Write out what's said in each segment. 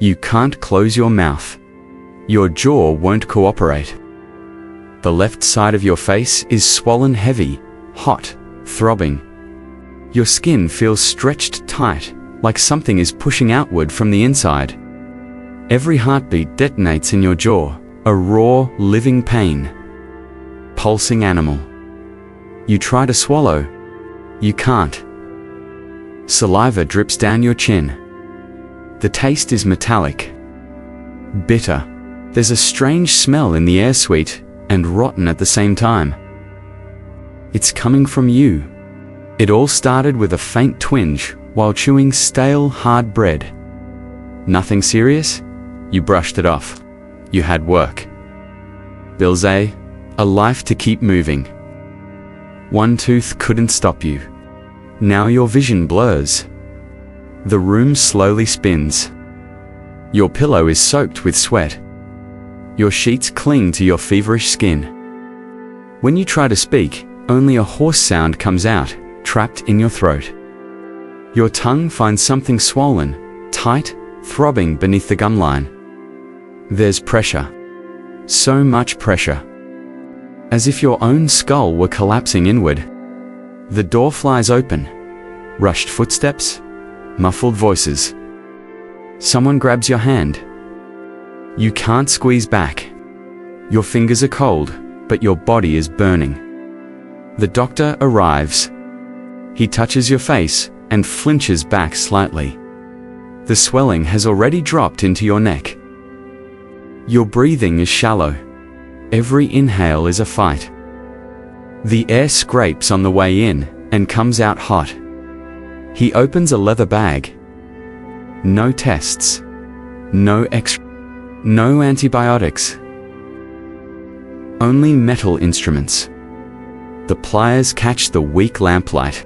You can't close your mouth. Your jaw won't cooperate. The left side of your face is swollen heavy, hot, throbbing. Your skin feels stretched tight, like something is pushing outward from the inside. Every heartbeat detonates in your jaw, a raw, living pain. Pulsing animal. You try to swallow. You can't. Saliva drips down your chin. The taste is metallic. Bitter. There's a strange smell in the air, sweet and rotten at the same time. It's coming from you. It all started with a faint twinge while chewing stale, hard bread. Nothing serious? You brushed it off. You had work. Bills, a life to keep moving. One tooth couldn't stop you. Now your vision blurs. The room slowly spins. Your pillow is soaked with sweat. Your sheets cling to your feverish skin. When you try to speak, only a hoarse sound comes out, trapped in your throat. Your tongue finds something swollen, tight, throbbing beneath the gum line. There's pressure. So much pressure. As if your own skull were collapsing inward. The door flies open. Rushed footsteps, muffled voices. Someone grabs your hand. You can't squeeze back. Your fingers are cold, but your body is burning. The doctor arrives. He touches your face and flinches back slightly. The swelling has already dropped into your neck. Your breathing is shallow. Every inhale is a fight. The air scrapes on the way in and comes out hot. He opens a leather bag. No tests. No X-ray. No antibiotics. Only metal instruments. The pliers catch the weak lamplight.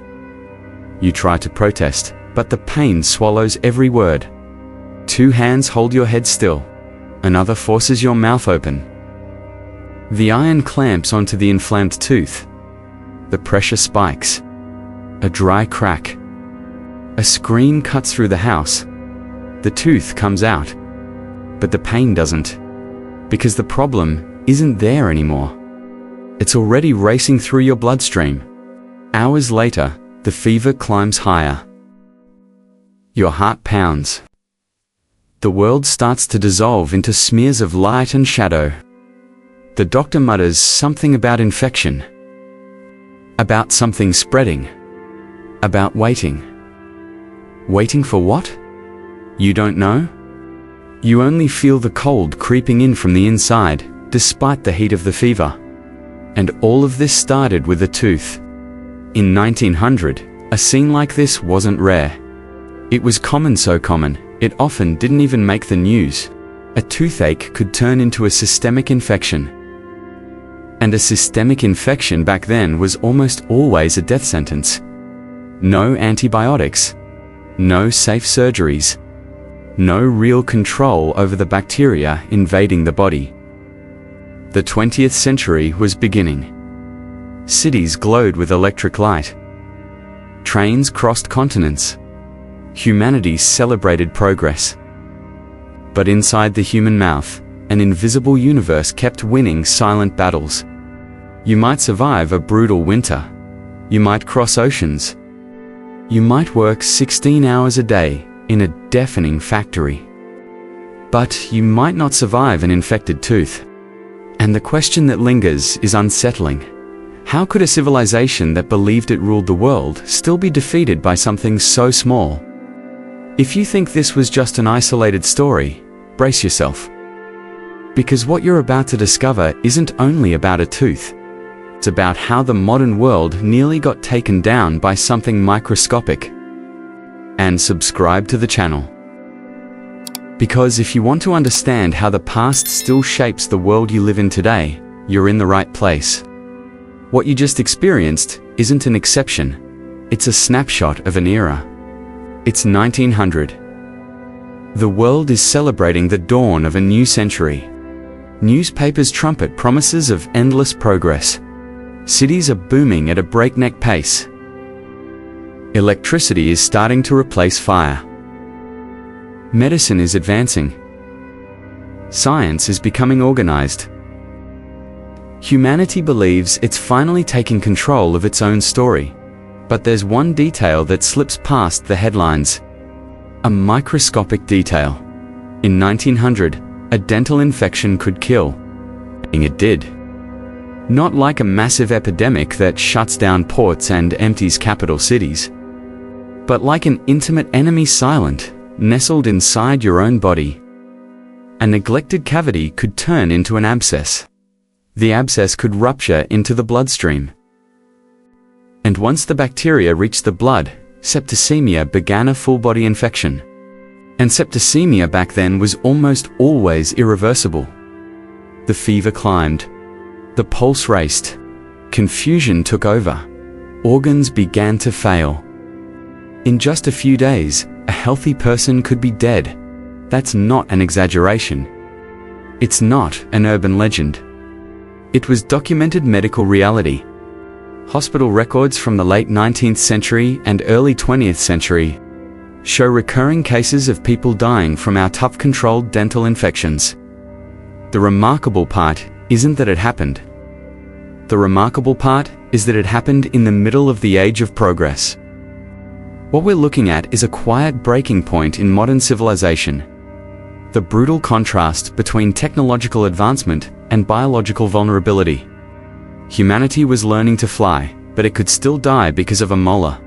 You try to protest, but the pain swallows every word. Two hands hold your head still. Another forces your mouth open. The iron clamps onto the inflamed tooth. The pressure spikes. A dry crack. A scream cuts through the house. The tooth comes out. But the pain doesn't. Because the problem isn't there anymore. It's already racing through your bloodstream. Hours later, the fever climbs higher. Your heart pounds. The world starts to dissolve into smears of light and shadow. The doctor mutters something about infection. About something spreading. About waiting. Waiting for what? You don't know? You only feel the cold creeping in from the inside, despite the heat of the fever. And all of this started with a tooth. In 1900, a scene like this wasn't rare. It was common, so common, it often didn't even make the news. A toothache could turn into a systemic infection. And a systemic infection back then was almost always a death sentence. No antibiotics. No safe surgeries. No real control over the bacteria invading the body. The 20th century was beginning. Cities glowed with electric light. Trains crossed continents. Humanity celebrated progress. But inside the human mouth, an invisible universe kept winning silent battles. You might survive a brutal winter. You might cross oceans. You might work 16 hours a day in a deafening factory. But you might not survive an infected tooth. And the question that lingers is unsettling. How could a civilization that believed it ruled the world still be defeated by something so small? If you think this was just an isolated story, brace yourself. Because what you're about to discover isn't only about a tooth. It's about how the modern world nearly got taken down by something microscopic. And subscribe to the channel. Because if you want to understand how the past still shapes the world you live in today, you're in the right place. What you just experienced isn't an exception. It's a snapshot of an era. It's 1900. The world is celebrating the dawn of a new century. Newspapers trumpet promises of endless progress. Cities are booming at a breakneck pace. Electricity is starting to replace fire. Medicine is advancing. Science is becoming organized. Humanity believes it's finally taking control of its own story. But there's one detail that slips past the headlines. A microscopic detail. In 1900, a dental infection could kill. And it did. Not like a massive epidemic that shuts down ports and empties capital cities, but like an intimate enemy silent, nestled inside your own body. A neglected cavity could turn into an abscess. The abscess could rupture into the bloodstream. And once the bacteria reached the blood, septicemia began, a full-body infection. And septicemia back then was almost always irreversible. The fever climbed. The pulse raced. Confusion took over. Organs began to fail. In just a few days, a healthy person could be dead. That's not an exaggeration. It's not an urban legend. It was documented medical reality. Hospital records from the late 19th century and early 20th century show recurring cases of people dying from our tough-controlled dental infections. The remarkable part isn't that it happened. The remarkable part is that it happened in the middle of the age of progress. What we're looking at is a quiet breaking point in modern civilization. The brutal contrast between technological advancement and biological vulnerability. Humanity was learning to fly, but it could still die because of a molar.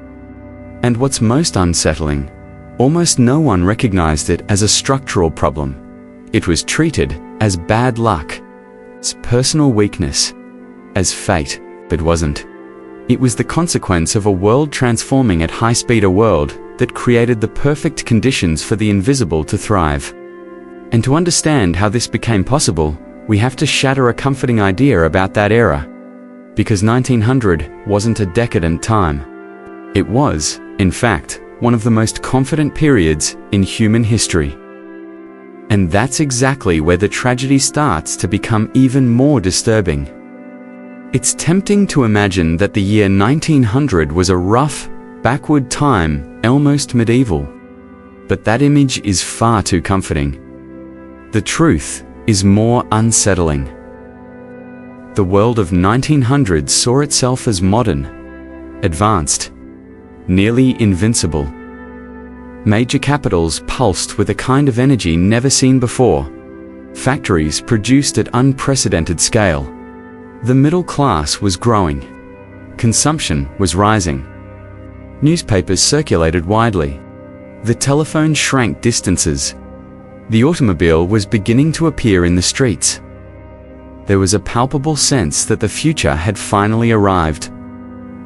And what's most unsettling, almost no one recognized it as a structural problem. It was treated as bad luck, as personal weakness, as fate, but wasn't. It was the consequence of a world transforming at high speed, a world that created the perfect conditions for the invisible to thrive. And to understand how this became possible, we have to shatter a comforting idea about that era. Because 1900 wasn't a decadent time. It was, in fact, one of the most confident periods in human history. And that's exactly where the tragedy starts to become even more disturbing. It's tempting to imagine that the year 1900 was a rough, backward time, almost medieval. But that image is far too comforting. The truth is more unsettling. The world of 1900 saw itself as modern, advanced, nearly invincible. Major capitals pulsed with a kind of energy never seen before. Factories produced at unprecedented scale. The middle class was growing. Consumption was rising. Newspapers circulated widely. The telephone shrank distances. The automobile was beginning to appear in the streets. There was a palpable sense that the future had finally arrived.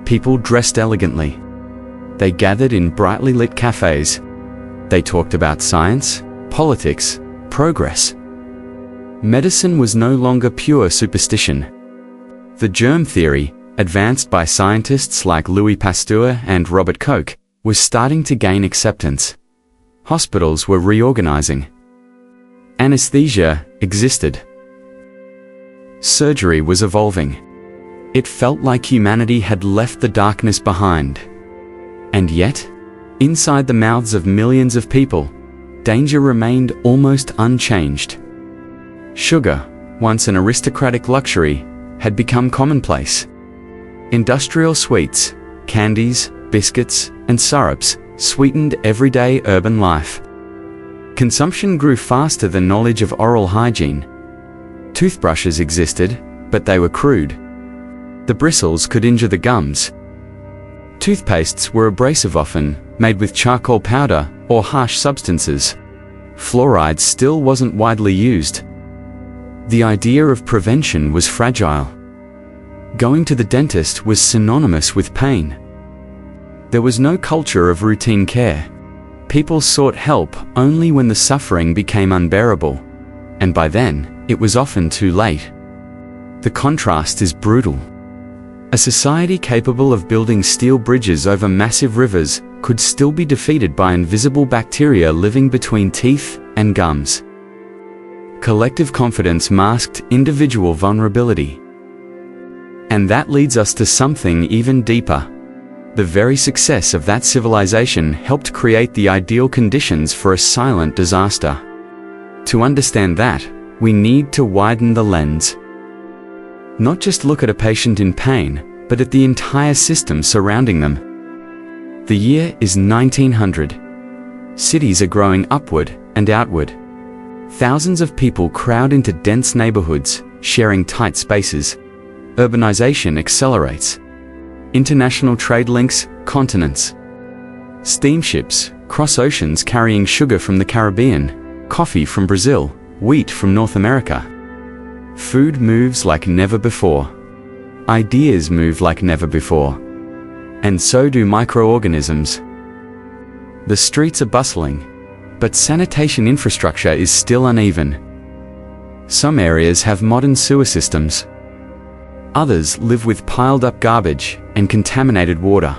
People dressed elegantly. They gathered in brightly lit cafes. They talked about science, politics, progress. Medicine was no longer pure superstition. The germ theory, advanced by scientists like Louis Pasteur and Robert Koch, was starting to gain acceptance. Hospitals were reorganizing. Anesthesia existed. Surgery was evolving. It felt like humanity had left the darkness behind. And yet, inside the mouths of millions of people, danger remained almost unchanged. Sugar, once an aristocratic luxury, had become commonplace. Industrial sweets, candies, biscuits, and syrups sweetened everyday urban life. Consumption grew faster than knowledge of oral hygiene. Toothbrushes existed, but they were crude. The bristles could injure the gums. Toothpastes were abrasive, often made with charcoal powder or harsh substances. Fluoride still wasn't widely used. The idea of prevention was fragile. Going to the dentist was synonymous with pain. There was no culture of routine care. People sought help only when the suffering became unbearable, and by then, it was often too late. The contrast is brutal. A society capable of building steel bridges over massive rivers could still be defeated by invisible bacteria living between teeth and gums. Collective confidence masked individual vulnerability. And that leads us to something even deeper. The very success of that civilization helped create the ideal conditions for a silent disaster. To understand that, we need to widen the lens. Not just look at a patient in pain, but at the entire system surrounding them. The year is 1900. Cities are growing upward and outward. Thousands of people crowd into dense neighborhoods, sharing tight spaces. Urbanization accelerates. International trade links continents. Steamships cross oceans carrying sugar from the Caribbean, coffee from Brazil, wheat from North America. Food moves like never before. Ideas move like never before. And so do microorganisms. The streets are bustling, but sanitation infrastructure is still uneven. Some areas have modern sewer systems. Others live with piled-up garbage and contaminated water.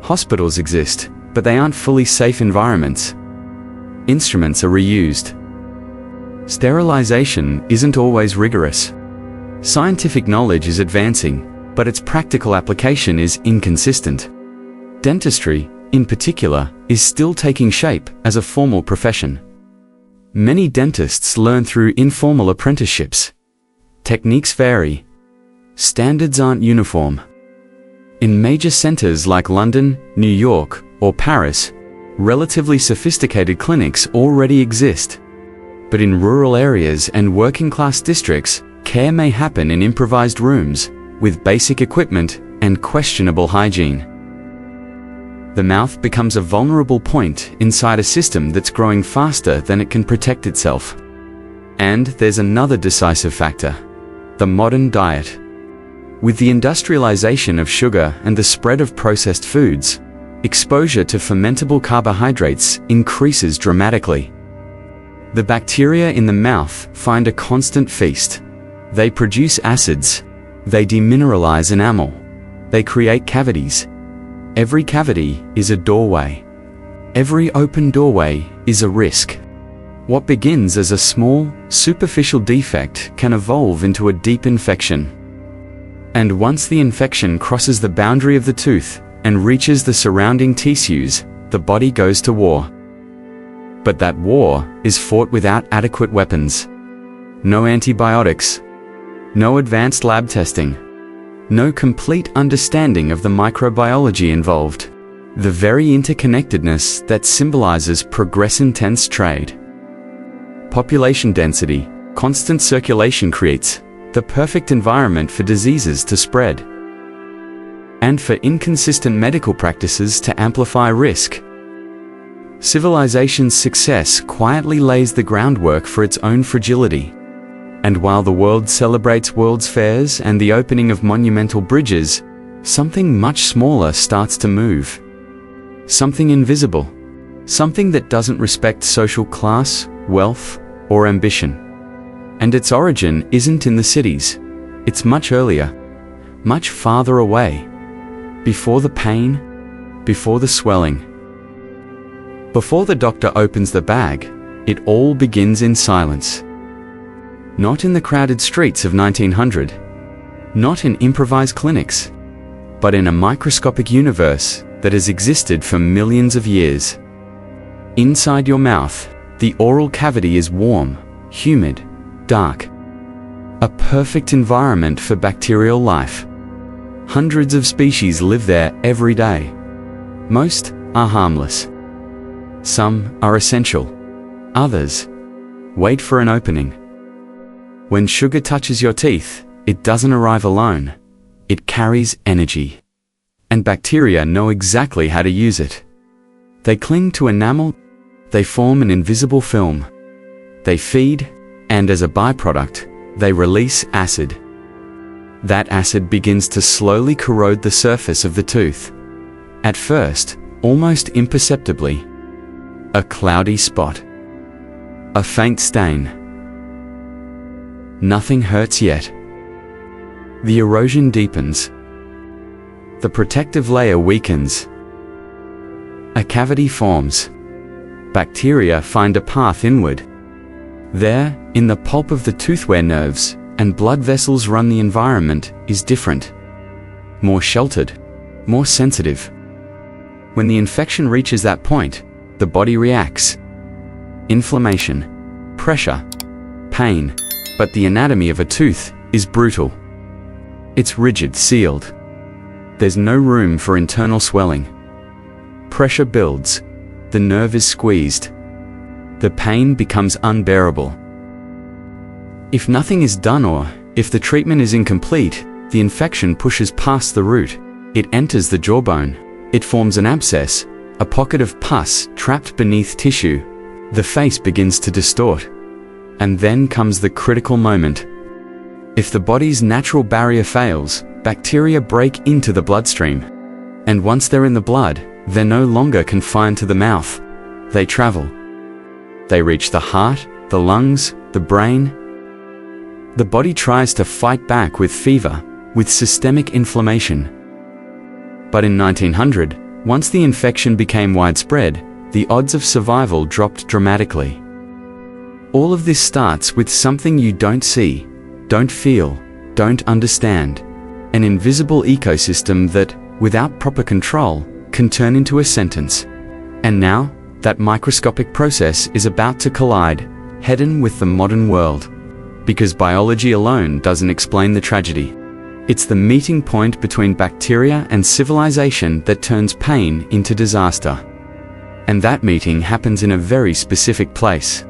Hospitals exist, but they aren't fully safe environments. Instruments are reused. Sterilization isn't always rigorous. Scientific knowledge is advancing, but its practical application is inconsistent. Dentistry, in particular, is still taking shape as a formal profession. Many dentists learn through informal apprenticeships. Techniques vary. Standards aren't uniform. In major centers like London, New York, or Paris, relatively sophisticated clinics already exist. But in rural areas and working-class districts, care may happen in improvised rooms, with basic equipment and questionable hygiene. The mouth becomes a vulnerable point inside a system that's growing faster than it can protect itself. And there's another decisive factor: the modern diet. With the industrialization of sugar and the spread of processed foods, exposure to fermentable carbohydrates increases dramatically. The bacteria in the mouth find a constant feast. They produce acids. They demineralize enamel. They create cavities. Every cavity is a doorway. Every open doorway is a risk. What begins as a small, superficial defect can evolve into a deep infection. And once the infection crosses the boundary of the tooth and reaches the surrounding tissues, the body goes to war. But that war is fought without adequate weapons. No antibiotics. No advanced lab testing. No complete understanding of the microbiology involved. The very interconnectedness that symbolizes progress-intense trade. Population density, constant circulation creates the perfect environment for diseases to spread. And for inconsistent medical practices to amplify risk. Civilization's success quietly lays the groundwork for its own fragility. And while the world celebrates world's fairs and the opening of monumental bridges, something much smaller starts to move. Something invisible. Something that doesn't respect social class, wealth, or ambition. And its origin isn't in the cities. It's much earlier, much farther away. Before the pain, before the swelling. Before the doctor opens the bag, it all begins in silence. Not in the crowded streets of 1900. Not in improvised clinics. But in a microscopic universe that has existed for millions of years. Inside your mouth, the oral cavity is warm, humid, dark. A perfect environment for bacterial life. Hundreds of species live there every day. Most are harmless. Some are essential. Others wait for an opening. When sugar touches your teeth, it doesn't arrive alone. It carries energy. And bacteria know exactly how to use it. They cling to enamel. They form an invisible film. They feed, and as a byproduct, they release acid. That acid begins to slowly corrode the surface of the tooth. At first, almost imperceptibly. A cloudy spot. A faint stain. Nothing hurts yet. The erosion deepens. The protective layer weakens. A cavity forms. Bacteria find a path inward. There, in the pulp of the tooth where nerves and blood vessels run, the environment is different. More sheltered. more sensitive. When the infection reaches that point, the body reacts. Inflammation, pressure, pain, but the anatomy of a tooth is brutal. It's rigid, sealed. There's no room for internal swelling. Pressure builds, the nerve is squeezed. The pain becomes unbearable. If nothing is done or if the treatment is incomplete, the infection pushes past the root. It enters the jawbone. It forms an abscess, a pocket of pus trapped beneath tissue. The face begins to distort. And then comes the critical moment. If the body's natural barrier fails, bacteria break into the bloodstream. And once they're in the blood, they're no longer confined to the mouth. They travel. They reach the heart, the lungs, the brain. The body tries to fight back with fever, with systemic inflammation. But in 1900, once the infection became widespread, the odds of survival dropped dramatically. All of this starts with something you don't see, don't feel, don't understand. An invisible ecosystem that, without proper control, can turn into a sentence. And now, that microscopic process is about to collide, head-on with the modern world. Because biology alone doesn't explain the tragedy. It's the meeting point between bacteria and civilization that turns pain into disaster. And that meeting happens in a very specific place.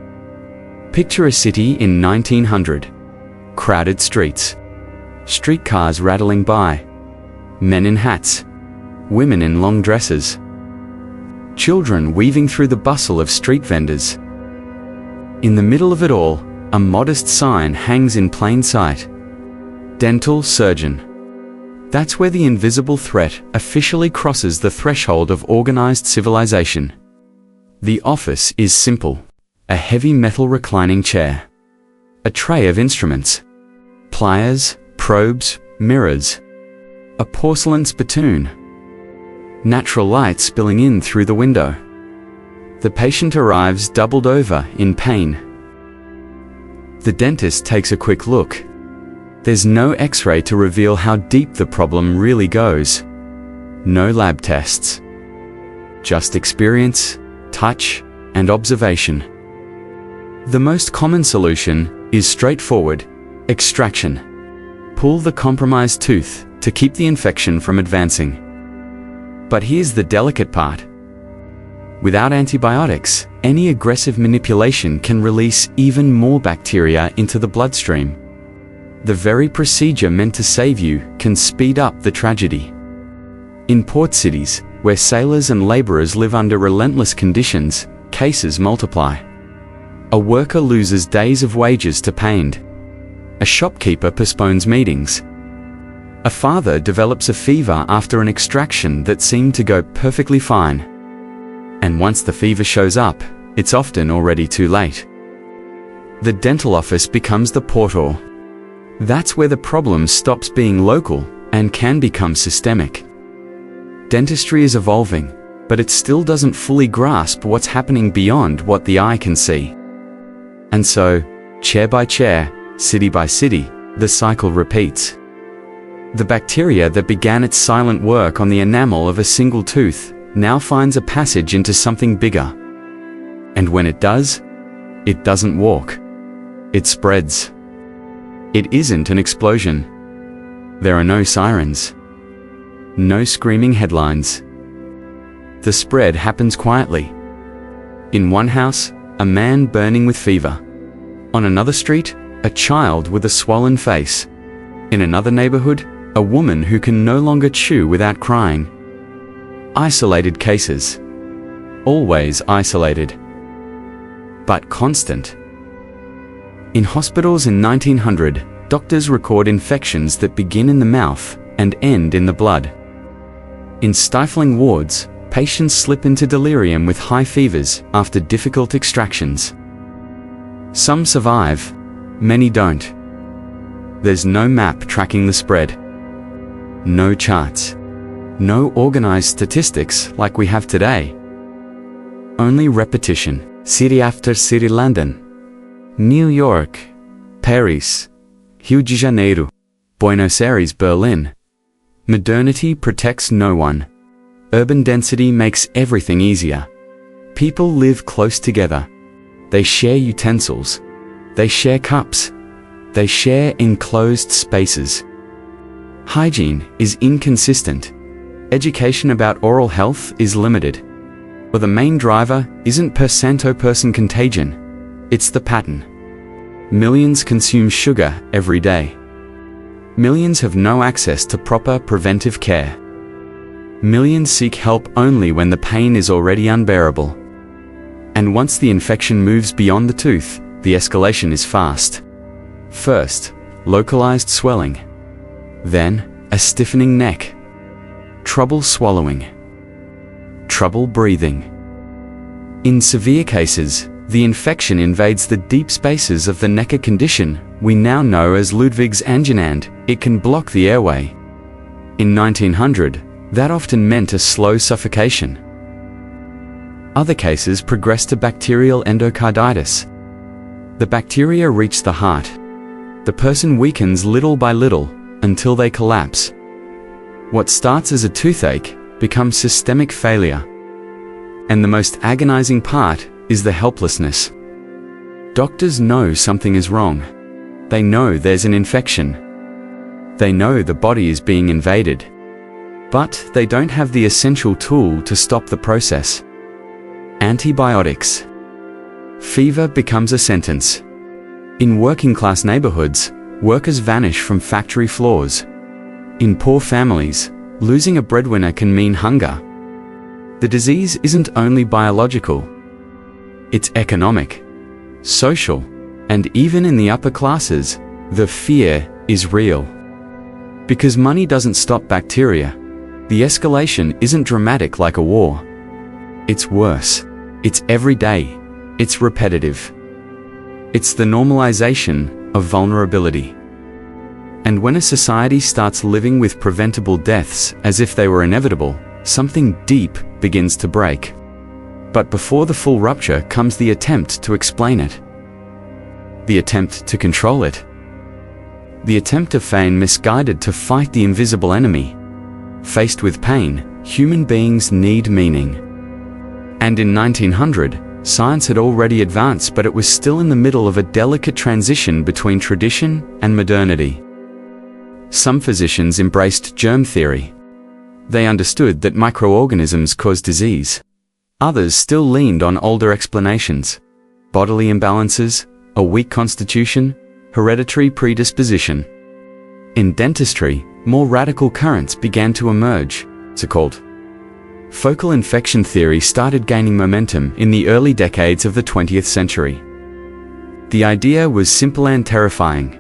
Picture a city in 1900. Crowded streets. Streetcars rattling by. Men in hats. Women in long dresses. Children weaving through the bustle of street vendors. In the middle of it all, a modest sign hangs in plain sight. Dental surgeon. That's where the invisible threat officially crosses the threshold of organized civilization. The office is simple. A heavy metal reclining chair. A tray of instruments. Pliers, probes, mirrors. A porcelain spittoon. Natural light spilling in through the window. The patient arrives doubled over in pain. The dentist takes a quick look. There's no X-ray to reveal how deep the problem really goes. No lab tests. Just experience, touch, and observation. The most common solution is straightforward: extraction. Pull the compromised tooth to keep the infection from advancing. But here's the delicate part. Without antibiotics, any aggressive manipulation can release even more bacteria into the bloodstream. The very procedure meant to save you can speed up the tragedy. In port cities, where sailors and laborers live under relentless conditions, cases multiply. A worker loses days of wages to pain. A shopkeeper postpones meetings. A father develops a fever after an extraction that seemed to go perfectly fine. And once the fever shows up, it's often already too late. The dental office becomes the portal. That's where the problem stops being local and can become systemic. Dentistry is evolving, but it still doesn't fully grasp what's happening beyond what the eye can see. And so, chair by chair, city by city, the cycle repeats. The bacteria that began its silent work on the enamel of a single tooth now finds a passage into something bigger. And when it does, it doesn't walk. It spreads. It isn't an explosion. There are no sirens. No screaming headlines. The spread happens quietly. In one house, a man burning with fever. On another street, a child with a swollen face. In another neighborhood, a woman who can no longer chew without crying. Isolated cases. Always isolated. But constant. In hospitals in 1900, doctors record infections that begin in the mouth and end in the blood. In stifling wards, patients slip into delirium with high fevers after difficult extractions. Some survive, many don't. There's no map tracking the spread. No charts. No organized statistics like we have today. Only repetition, city after city. London, New York, Paris, Rio de Janeiro, Buenos Aires, Berlin, Modernity protects no one. Urban density makes everything easier. People live close together. They share utensils. They share cups. They share enclosed spaces. Hygiene is inconsistent. Education about oral health is limited. But the main driver isn't person-to-person contagion. It's the pattern. Millions consume sugar every day. Millions have no access to proper preventive care. Millions seek help only when the pain is already unbearable. And once the infection moves beyond the tooth, the escalation is fast. First, localized swelling. Then, a stiffening neck. Trouble swallowing. Trouble breathing. In severe cases, the infection invades the deep spaces of the neck, a condition we now know as Ludwig's angina. It can block the airway. In 1900, that often meant a slow suffocation. Other cases progress to bacterial endocarditis. The bacteria reach the heart. The person weakens little by little until they collapse. What starts as a toothache becomes systemic failure. And the most agonizing part is the helplessness. Doctors know something is wrong. They know there's an infection. They know the body is being invaded. But they don't have the essential tool to stop the process. Antibiotics. Fever becomes a sentence. In working-class neighborhoods, workers vanish from factory floors. In poor families, losing a breadwinner can mean hunger. The disease isn't only biological. It's economic, social, and even in the upper classes, the fear is real. Because money doesn't stop bacteria, the escalation isn't dramatic like a war. It's worse. It's everyday. It's repetitive. It's the normalization of vulnerability. And when a society starts living with preventable deaths as if they were inevitable, something deep begins to break. But before the full rupture comes the attempt to explain it. The attempt to control it. The attempt of feign misguided to fight the invisible enemy. Faced with pain, human beings need meaning. And in 1900, science had already advanced, but it was still in the middle of a delicate transition between tradition and modernity. Some physicians embraced germ theory. They understood that microorganisms cause disease. Others still leaned on older explanations: bodily imbalances, a weak constitution, hereditary predisposition. In dentistry, more radical currents began to emerge, so-called focal infection theory started gaining momentum in the early decades of the 20th century. The idea was simple and terrifying.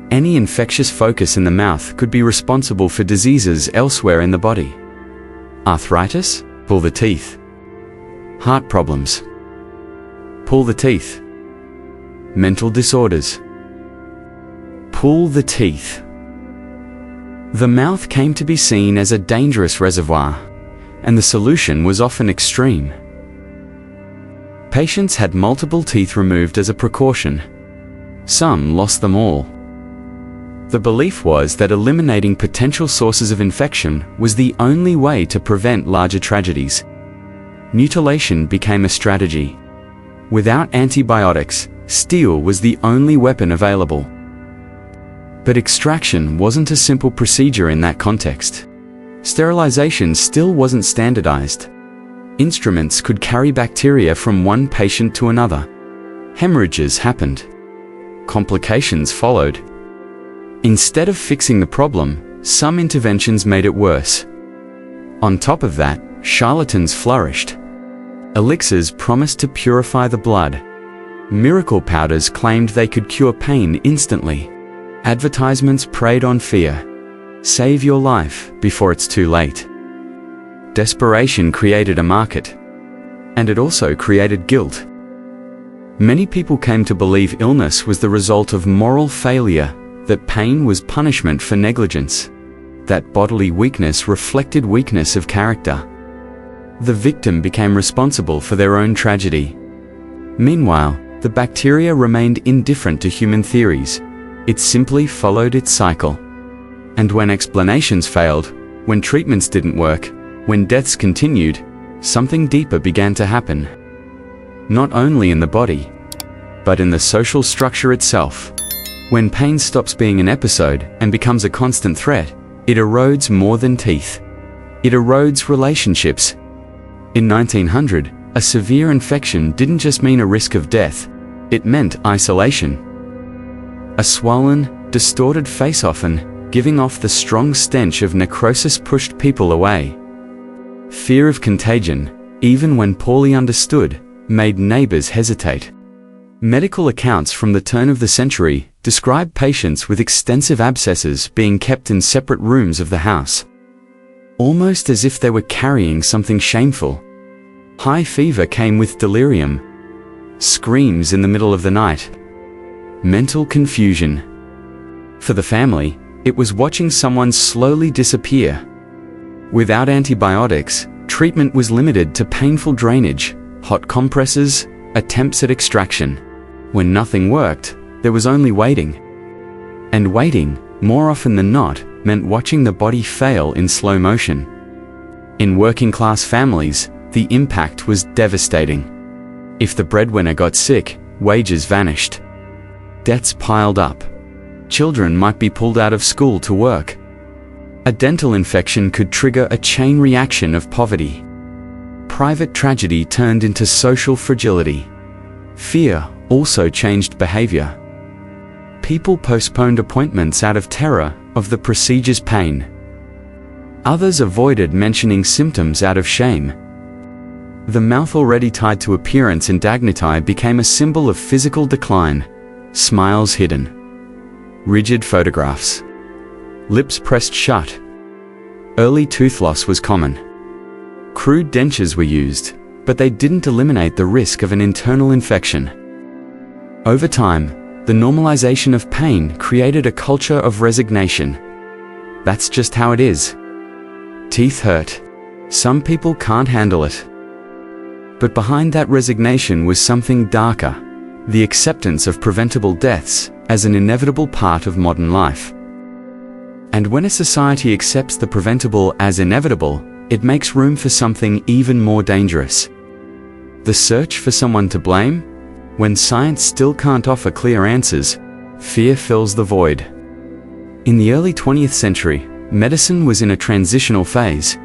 Any infectious focus in the mouth could be responsible for diseases elsewhere in the body. Arthritis? Pull the teeth. Heart problems? Pull the teeth. Mental disorders? Pull the teeth. The mouth came to be seen as a dangerous reservoir, and the solution was often extreme. Patients had multiple teeth removed as a precaution. Some lost them all. The belief was that eliminating potential sources of infection was the only way to prevent larger tragedies. Mutilation became a strategy. Without antibiotics, steel was the only weapon available. But extraction wasn't a simple procedure in that context. Sterilization still wasn't standardized. Instruments could carry bacteria from one patient to another. Hemorrhages happened. Complications followed. Instead of fixing the problem, some interventions made it worse. On top of that, charlatans flourished. Elixirs promised to purify the blood. Miracle powders claimed they could cure pain instantly. Advertisements preyed on fear. Save your life before it's too late. Desperation created a market. And it also created guilt. Many people came to believe illness was the result of moral failure, that pain was punishment for negligence, that bodily weakness reflected weakness of character. The victim became responsible for their own tragedy. Meanwhile, the bacteria remained indifferent to human theories. It simply followed its cycle. And when explanations failed, When treatments didn't work, when deaths continued, something deeper began to happen. Not only in the body, but in the social structure itself. When pain stops being an episode and becomes a constant threat, it erodes more than teeth. It erodes relationships. In 1900, a severe infection didn't just mean a risk of death, it meant isolation. A swollen, distorted face, often giving off the strong stench of necrosis, pushed people away. Fear of contagion, even when poorly understood, made neighbors hesitate. Medical accounts from the turn of the century describe patients with extensive abscesses being kept in separate rooms of the house, almost as if they were carrying something shameful. High fever came with delirium, screams in the middle of the night, mental confusion. For the family, it was watching someone slowly disappear. Without antibiotics, treatment was limited to painful drainage, hot compresses, attempts at extraction. When nothing worked, there was only waiting. And waiting, more often than not, meant watching the body fail in slow motion. In working-class families, the impact was devastating. If the breadwinner got sick, wages vanished. Debts piled up. Children might be pulled out of school to work. A dental infection could trigger a chain reaction of poverty. Private tragedy turned into social fragility. Fear also changed behavior. People postponed appointments out of terror of the procedure's pain. Others avoided mentioning symptoms out of shame. The mouth, already tied to appearance and dignity, became a symbol of physical decline. Smiles hidden. Rigid photographs. Lips pressed shut. Early tooth loss was common. Crude dentures were used, but they didn't eliminate the risk of an internal infection. Over time, the normalization of pain created a culture of resignation. That's just how it is. Teeth hurt. Some people can't handle it. But behind that resignation was something darker: the acceptance of preventable deaths as an inevitable part of modern life. And when a society accepts the preventable as inevitable, it makes room for something even more dangerous. The search for someone to blame. When science still can't offer clear answers, fear fills the void. In the early 20th century, medicine was in a transitional phase.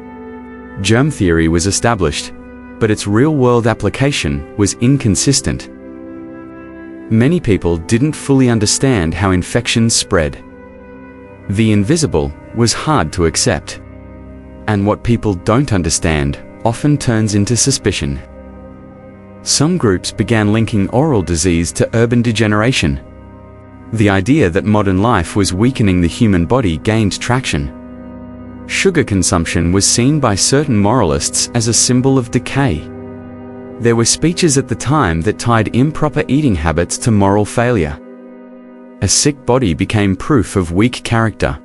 Germ theory was established, but its real-world application was inconsistent. Many people didn't fully understand how infections spread. The invisible was hard to accept. And what people don't understand often turns into suspicion. Some groups began linking oral disease to urban degeneration. The idea that modern life was weakening the human body gained traction. Sugar consumption was seen by certain moralists as a symbol of decay. There were speeches at the time that tied improper eating habits to moral failure. A sick body became proof of weak character.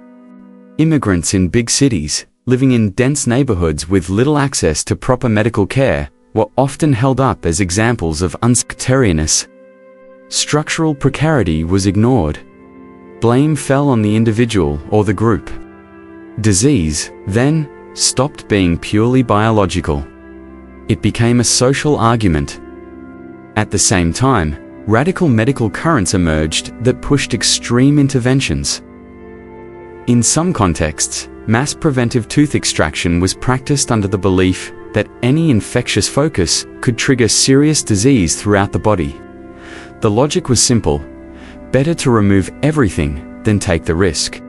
Immigrants in big cities, living in dense neighborhoods with little access to proper medical care, were often held up as examples of unsectarianness. Structural precarity was ignored. Blame fell on the individual or the group. Disease, then, stopped being purely biological. It became a social argument. At the same time, radical medical currents emerged that pushed extreme interventions. In some contexts, mass preventive tooth extraction was practiced under the belief that any infectious focus could trigger serious disease throughout the body. The logic was simple: better to remove everything than take the risk.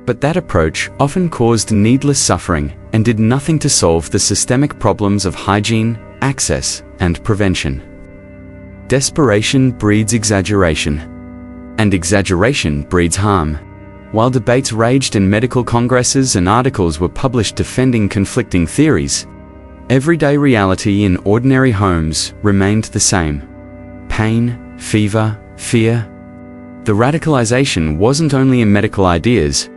But that approach often caused needless suffering and did nothing to solve the systemic problems of hygiene, access, and prevention. Desperation breeds exaggeration, and exaggeration breeds harm. While debates raged in medical congresses and articles were published defending conflicting theories, everyday reality in ordinary homes remained the same: pain, fever, fear. The radicalization wasn't only in medical ideas,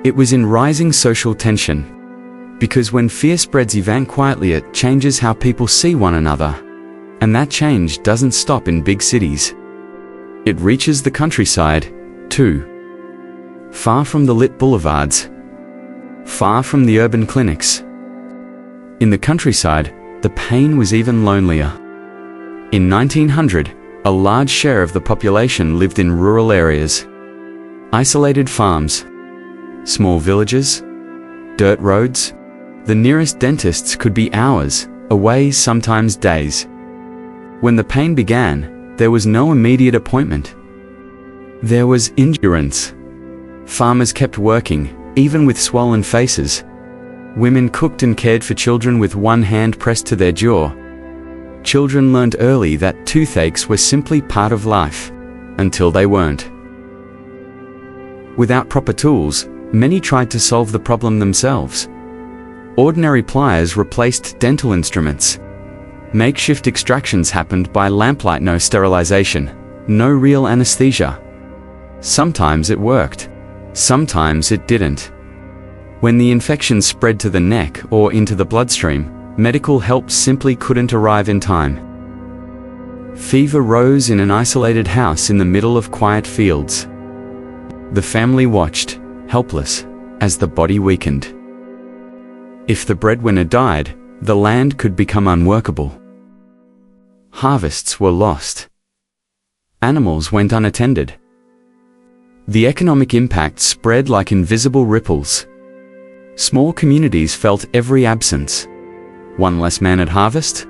it was in rising social tension. Because when fear spreads even quietly, it changes how people see one another. And that change doesn't stop in big cities. It reaches the countryside, too. Far from the lit boulevards, far from the urban clinics. In the countryside, the pain was even lonelier. In 1900, a large share of the population lived in rural areas. Isolated farms, small villages, dirt roads. The nearest dentists could be hours away, sometimes days. When the pain began, there was no immediate appointment. There was endurance. Farmers kept working, even with swollen faces. Women cooked and cared for children with one hand pressed to their jaw. Children learned early that toothaches were simply part of life, until they weren't. Without proper tools, many tried to solve the problem themselves. Ordinary pliers replaced dental instruments. Makeshift extractions happened by lamplight, no sterilization, no real anesthesia. Sometimes it worked, sometimes it didn't. When the infection spread to the neck or into the bloodstream, medical help simply couldn't arrive in time. Fever rose in an isolated house in the middle of quiet fields. The family watched, helpless, as the body weakened. If the breadwinner died, the land could become unworkable. Harvests were lost. Animals went unattended. The economic impact spread like invisible ripples. Small communities felt every absence. One less man at harvest,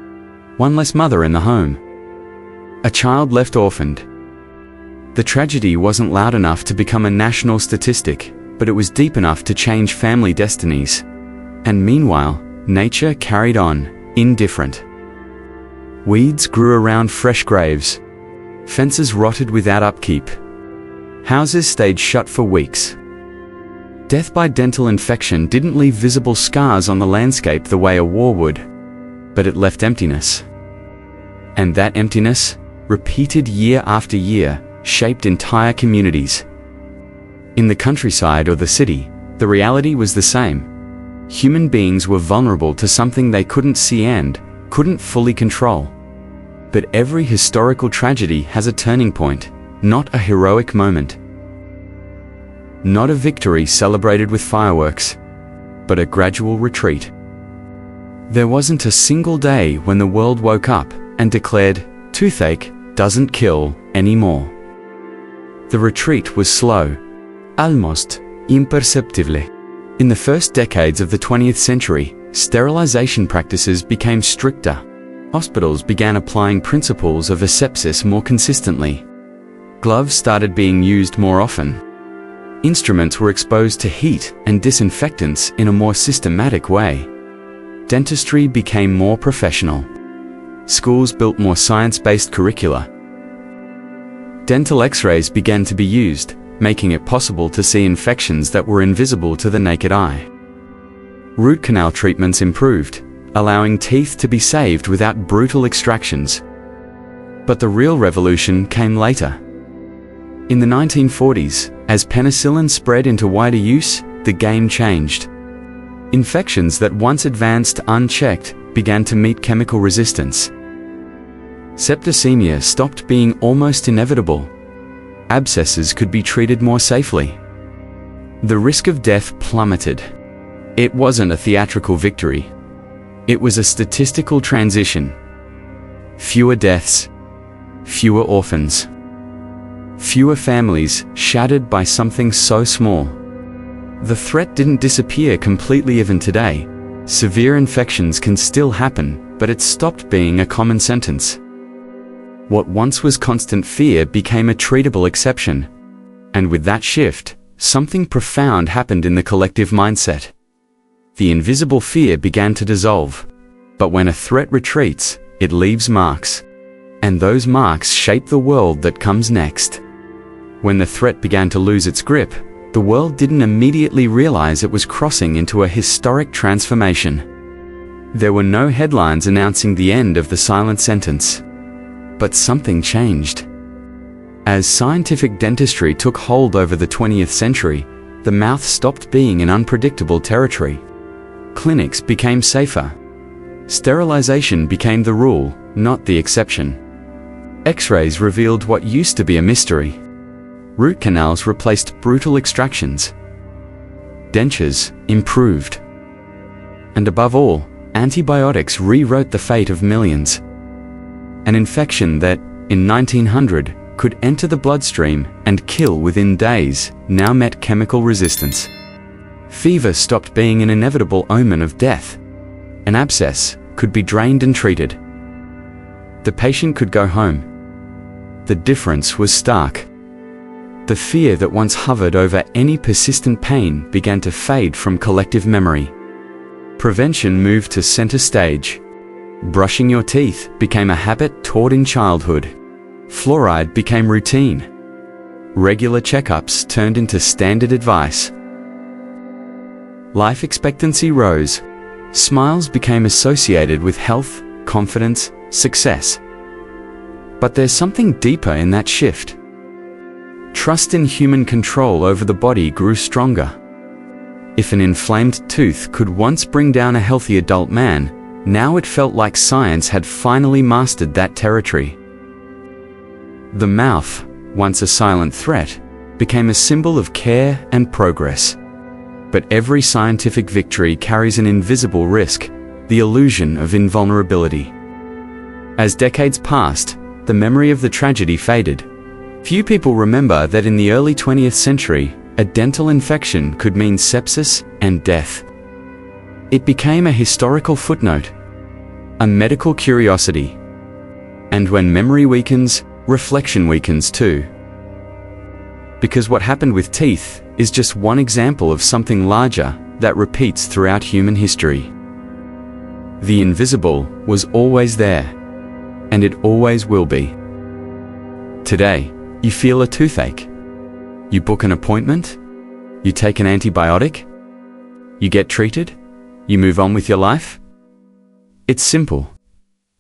one less mother in the home. A child left orphaned. The tragedy wasn't loud enough to become a national statistic, but it was deep enough to change family destinies. And meanwhile, nature carried on, indifferent. Weeds grew around fresh graves. Fences rotted without upkeep. Houses stayed shut for weeks. Death by dental infection didn't leave visible scars on the landscape the way a war would, but it left emptiness. And that emptiness, repeated year after year, shaped entire communities. In the countryside or the city, the reality was the same. Human beings were vulnerable to something they couldn't see and couldn't fully control. But every historical tragedy has a turning point, not a heroic moment. Not a victory celebrated with fireworks, but a gradual retreat. There wasn't a single day when the world woke up and declared, toothache doesn't kill anymore. The retreat was slow, almost imperceptible. In the first decades of the 20th century, sterilization practices became stricter. Hospitals began applying principles of asepsis more consistently. Gloves started being used more often. Instruments were exposed to heat and disinfectants in a more systematic way. Dentistry became more professional. Schools built more science-based curricula. Dental X-rays began to be used, making it possible to see infections that were invisible to the naked eye. Root canal treatments improved, allowing teeth to be saved without brutal extractions. But the real revolution came later. In the 1940s, as penicillin spread into wider use, the game changed. Infections that once advanced unchecked began to meet chemical resistance. Septicemia stopped being almost inevitable. Abscesses could be treated more safely. The risk of death plummeted. It wasn't a theatrical victory. It was a statistical transition. Fewer deaths, fewer orphans, fewer families shattered by something so small. The threat didn't disappear completely even today. Severe infections can still happen, but it stopped being a common sentence. What once was constant fear became a treatable exception. And with that shift, something profound happened in the collective mindset. The invisible fear began to dissolve. But when a threat retreats, it leaves marks. And those marks shape the world that comes next. When the threat began to lose its grip, the world didn't immediately realize it was crossing into a historic transformation. There were no headlines announcing the end of the silent sentence. But something changed. As scientific dentistry took hold over the 20th century, the mouth stopped being an unpredictable territory. Clinics became safer. Sterilization became the rule, not the exception. X-rays revealed what used to be a mystery. Root canals replaced brutal extractions. dentures improved. And above all, antibiotics rewrote the fate of millions. An infection that, in 1900, could enter the bloodstream and kill within days, now met chemical resistance. Fever stopped being an inevitable omen of death. An abscess could be drained and treated. The patient could go home. The difference was stark. The fear that once hovered over any persistent pain began to fade from collective memory. Prevention moved to center stage. Brushing your teeth became a habit taught in childhood. Fluoride became routine. Regular checkups turned into standard advice. Life expectancy rose. Smiles became associated with health, confidence, success. But there's something deeper in that shift. Trust in human control over the body grew stronger. If an inflamed tooth could once bring down a healthy adult man, now it felt like science had finally mastered that territory. The mouth, once a silent threat, became a symbol of care and progress. But every scientific victory carries an invisible risk, the illusion of invulnerability. As decades passed, the memory of the tragedy faded. Few people remember that in the early 20th century, a dental infection could mean sepsis and death. It became a historical footnote, a medical curiosity. And when memory weakens, reflection weakens too. Because what happened with teeth is just one example of something larger that repeats throughout human history. The invisible was always there, and it always will be. Today, you feel a toothache. You book an appointment. You take an antibiotic. You get treated. You move on with your life. It's simple.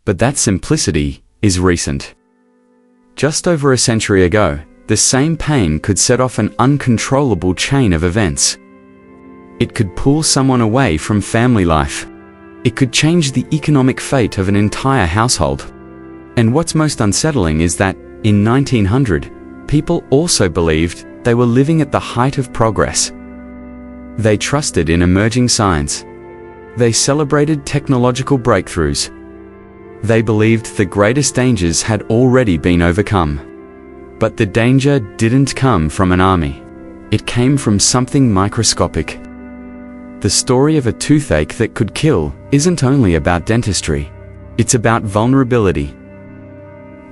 But that simplicity is recent. Just over a century ago, the same pain could set off an uncontrollable chain of events. It could pull someone away from family life. It could change the economic fate of an entire household. And what's most unsettling is that, in 1900, people also believed they were living at the height of progress. They trusted in emerging science. They celebrated technological breakthroughs. They believed the greatest dangers had already been overcome. But the danger didn't come from an army. It came from something microscopic. The story of a toothache that could kill isn't only about dentistry. It's about vulnerability.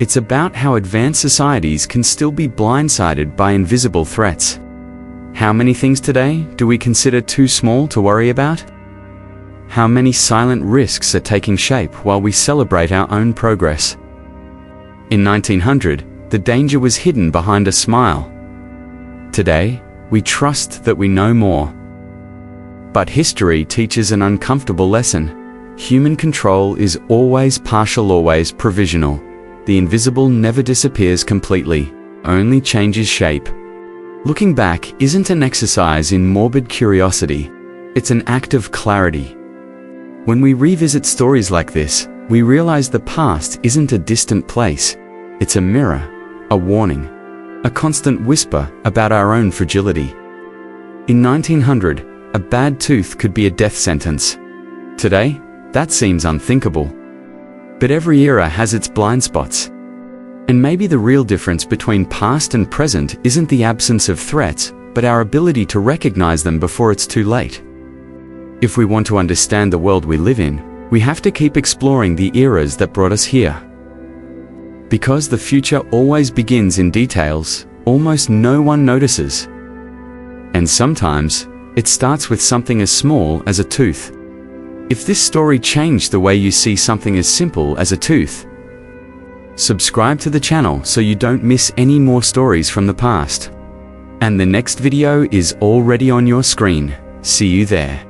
It's about how advanced societies can still be blindsided by invisible threats. How many things today do we consider too small to worry about? How many silent risks are taking shape while we celebrate our own progress? In 1900, the danger was hidden behind a smile. Today, we trust that we know more. But history teaches an uncomfortable lesson. Human control is always partial, always provisional. The invisible never disappears completely, only changes shape. Looking back isn't an exercise in morbid curiosity. It's an act of clarity. When we revisit stories like this, we realize the past isn't a distant place. It's a mirror, a warning, a constant whisper about our own fragility. In 1900, a bad tooth could be a death sentence. Today, that seems unthinkable. But every era has its blind spots. And maybe the real difference between past and present isn't the absence of threats, but our ability to recognize them before it's too late. If we want to understand the world we live in, we have to keep exploring the eras that brought us here. Because the future always begins in details almost no one notices. And sometimes, it starts with something as small as a tooth. If this story changed the way you see something as simple as a tooth, subscribe to the channel so you don't miss any more stories from the past. And the next video is already on your screen. See you there.